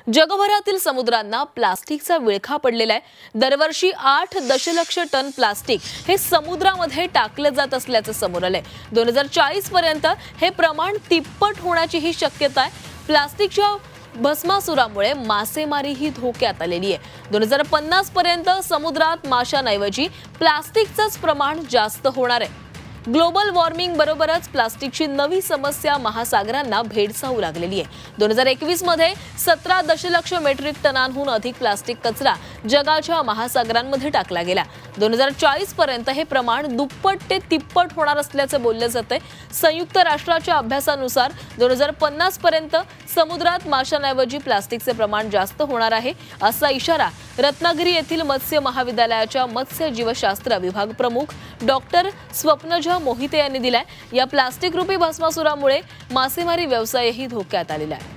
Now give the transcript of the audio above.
जगभरातील समुद्रांना प्लास्टिकचा विळखा पडलेला आहे। दरवर्षी 8 दशलक्ष टन प्लास्टिक हे समुद्रामध्ये टाकलं जात असल्याचं समोर आलंय। 2040 पर्यंत हे प्रमाण तिप्पट होण्याची ही शक्यता आहे। प्लास्टिकच्या भस्मासुरामुळे मासेमारी ही धोक्यात आलेली आहे। 2050 पर्यंत समुद्रात माशांऐवजी प्लास्टिकचंच प्रमाण जास्त होणार आहे। ग्लोबल वॉर्मिंग बरोबरच प्लास्टिकची नवी समस्या महासागरांना भेडसावू लागलेली आहे। 2021 मध्ये 17 दशलक्ष मेट्रिक टनांहून अधिक प्लास्टिक कचरा जगाच्या महासागरांमध्ये टाकला गेला। 2040 पर्यंत हे प्रमाण दुप्पट ते तिप्पट होणार असल्याचं बोललं जातंय। संयुक्त राष्ट्राच्या अभ्यासानुसार 2050 पर्यंत समुद्रात माशांऐवजी प्लास्टिकचे प्रमाण जास्त होणार आहे, असा इशारा रत्नागिरी येथील मत्स्य महाविद्यालयाच्या मत्स्य जीवशास्त्र विभाग प्रमुख डॉक्टर स्वप्नजा मोहिते यांनी दिलाय। या प्लास्टिक रूपी भस्मासुरामुळे मासेमारी व्यवसायही धोक्यात आलेला आहे।